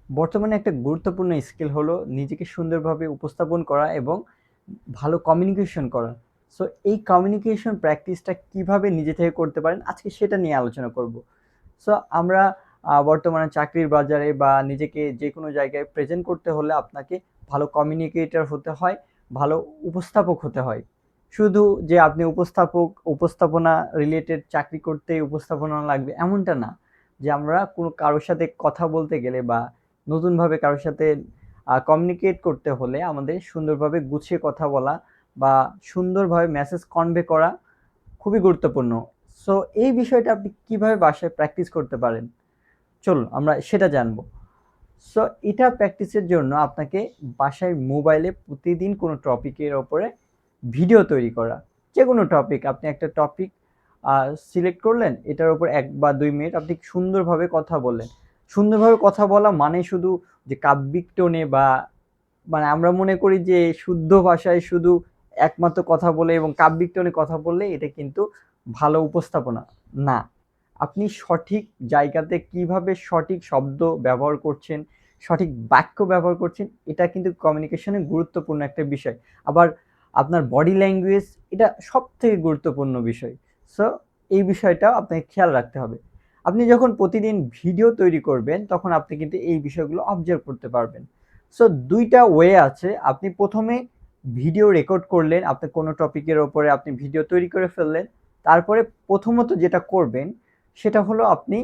বর্তমানে একটা গুরুত্বপূর্ণ স্কিল হলো নিজেকে সুন্দরভাবে উপস্থাপন করা এবং ভালো কমিউনিকেশন করা। সো এই কমিউনিকেশন প্র্যাকটিসটা কিভাবে নিজে থেকে করতে পারেন আজকে সেটা নিয়ে আলোচনা করব। সো আমরা বর্তমানে চাকরির বাজারে বা নিজেকে যে কোনো জায়গায় প্রেজেন্ট করতে হলে আপনাকে ভালো কমিউনিকেটর হতে হয়, ভালো উপস্থাপক হতে হয়। শুধু যে আপনি উপস্থাপনা রিলেটেড চাকরি করতেই উপস্থাপনা লাগবে এমনটা না। যে আমরা কোনো কারোর সাথে কথা বলতে গেলে বা নতুনভাবে কারোর সাথে কমিউনিকেট করতে হলে আমাদের সুন্দরভাবে গুছিয়ে কথা বলা বা সুন্দরভাবে মেসেজ কনভে করা খুবই গুরুত্বপূর্ণ। সো এই বিষয়টা আপনি কিভাবে বাসায় প্র্যাকটিস করতে পারেন? চলুন আমরা সেটা জানবো। সো এটা প্র্যাকটিসের জন্য আপনাকে বাসায় মোবাইলে প্রতিদিন কোনো টপিকের ওপরে ভিডিও তৈরি করা। যেকোনো টপিক, আপনি একটা টপিক সিলেক্ট করলেন, এটার উপর ১ বা ২ মিনিট আপনি সুন্দরভাবে কথা বললেন। সুন্দরভাবে কথা বলা মানে শুধু যে কাব্যিক টোনে বা মানে আমরা মনে করি যে শুদ্ধ ভাষায় শুধু একমাত্র কথা বলে এবং কাব্যিক টোনে কথা বললে এটা কিন্তু ভালো উপস্থাপনা না। আপনি সঠিক জায়গাতে কিভাবে সঠিক শব্দ ব্যবহার করছেন, সঠিক বাক্য ব্যবহার করছেন, এটা কিন্তু কমিউনিকেশনে গুরুত্বপূর্ণ একটা বিষয়। আবার আপনার বডি ল্যাঙ্গুয়েজ এটা সবথেকে গুরুত্বপূর্ণ বিষয়। সো এই বিষয়টাও আপনাকে খেয়াল রাখতে হবে। আপনি যখন প্রতিদিন ভিডিও তৈরি করবেন তখন আপনি কিন্তু এই বিষয়গুলো অবজার্ভ করতে পারবেন। সো ২ টা ওয়ে আছে। আপনি ১ম এ ভিডিও রেকর্ড করলেন, আপনি কোনো টপিকের উপরে আপনি ভিডিও তৈরি করে ফেললেন। তারপরে প্রথমত যেটা করবেন সেটা হলো আপনি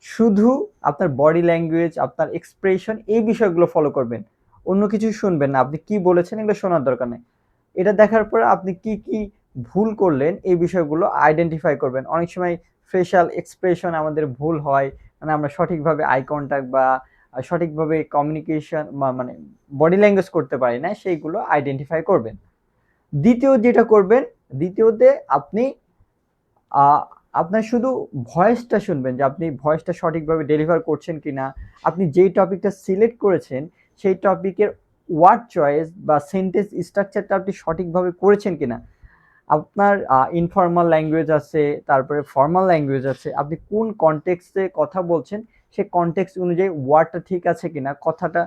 শুধু আপনার বডি ল্যাঙ্গুয়েজ, আপনার এক্সপ্রেশন এই বিষয়গুলো ফলো করবেন। অন্য কিছু শুনবেন না। আপনি কি বলেছেন এগুলো শোনার দরকার নেই। এটা দেখার পরে আপনি কি, কি ভুল করলেন এই বিষয়গুলো আইডেন্টিফাই করবেন। অনেক সময় ফেশিয়াল এক্সপ্রেশন আমাদের ভুল হয়। মানে আমরা সঠিকভাবে আই কনট্যাক্ট বা সঠিকভাবে কমিউনিকেশন মানে বডি ল্যাঙ্গুয়েজ করতে পারি না, সেইগুলো আইডেন্টিফাই করবেন। দ্বিতীয় যেটা করবেন, দ্বিতীয়তে আপনি আ আপনার শুধু ভয়েসটা শুনবেন যে আপনি ভয়েসটা সঠিকভাবে ডেলিভার করছেন কিনা। আপনি যেই টপিকটা সিলেক্ট করেছেন সেই টপিকের ওয়ার্ড চয়েস বা সেন্টেন্স স্ট্রাকচারটা আপনি সঠিকভাবে করেছেন কিনা। আপনার ইনফর্মাল ল্যাঙ্গুয়েজ আছে, তারপরে ফর্মাল ল্যাঙ্গুয়েজ আছে। আপনি কোন কনটেক্সটে কথা বলছেন, সেই কনটেক্সট অনুযায়ী ওয়ার্ডটা ঠিক আছে কিনা, কথাটা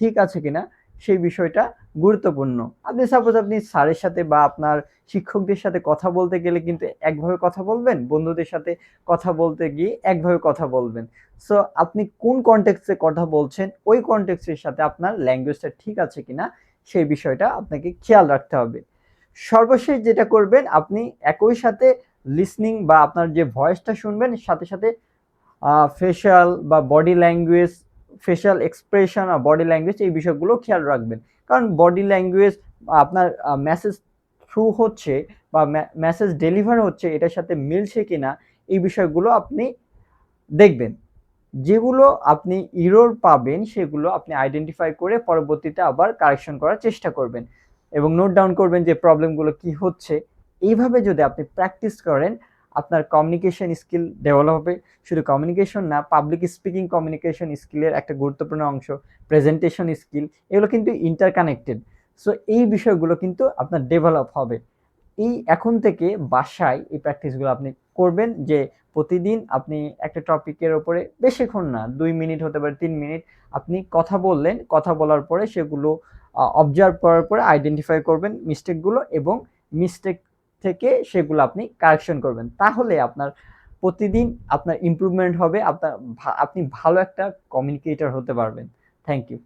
ঠিক আছে কিনা, সেই বিষয়টা গুরুত্বপূর্ণ। আপনি সাপোজ আপনি স্যারের সাথে বা আপনার শিক্ষকদের সাথে কথা বলতে গেলে কিন্তু একভাবে কথা বলবেন, বন্ধুদের সাথে কথা বলতে গিয়ে একভাবে কথা বলবেন। সো আপনি কোন কনটেক্সটে কথা বলছেন, ওই কনটেক্সটের সাথে আপনার ল্যাঙ্গুয়েজটা ঠিক আছে কিনা, সেই বিষয়টা আপনাকে খেয়াল রাখতে হবে। সর্বশেষ যেটা করবেন আপনি একই সাথে লিসনিং বা আপনার যে ভয়েসটা শুনবেন সাথে সাথে ফেশিয়াল বা বডি ল্যাঙ্গুয়েজ, ফেশিয়াল এক্সপ্রেশন আর বডি ল্যাঙ্গুয়েজ এই বিষয়গুলো খেয়াল রাখবেন। কারণ বডি ল্যাঙ্গুয়েজ আপনার মেসেজ থ্রু হচ্ছে বা মেসেজ ডেলিভার হচ্ছে এটার সাথে মিলছে কিনা এই বিষয়গুলো আপনি দেখবেন। যেগুলো আপনি ইরর পাবেন সেগুলো আপনি আইডেন্টিফাই করে পরবর্তীতে আবার কারেকশন করার চেষ্টা করবেন এবং নোট ডাউন করবেন যে প্রবলেমগুলো কি হচ্ছে। এইভাবে যদি আপনি প্র্যাকটিস করেন আপনার কমিউনিকেশন স্কিল ডেভেলপ হবে। শুধু কমিউনিকেশন না, পাবলিক স্পিকিং কমিউনিকেশন স্কিলের একটা গুরুত্বপূর্ণ অংশ, প্রেজেন্টেশন স্কিল এগুলো কিন্তু ইন্টারকানেক্টেড। সো এই বিষয়গুলো কিন্তু আপনার ডেভেলপ হবে। এই এখন থেকে বাসায় এই প্র্যাকটিসগুলো আপনি করবেন যে প্রতিদিন আপনি একটা টপিকের উপরে বেশিক্ষণ না ২ মিনিট হতে পারে ৩ মিনিট আপনি কথা বললেন। কথা বলার পরে সেগুলো অবজার্ভ করার পরে আইডেন্টিফাই করবেন মিস্টেকগুলো এবং মিস্টেক থেকে সেগুলো আপনি কারেকশন করবেন। তাহলে আপনার প্রতিদিন আপনার ইমপ্রুভমেন্ট হবে। আপনি ভালো একটা কমিউনিকেটর হতে পারবেন। Thank you.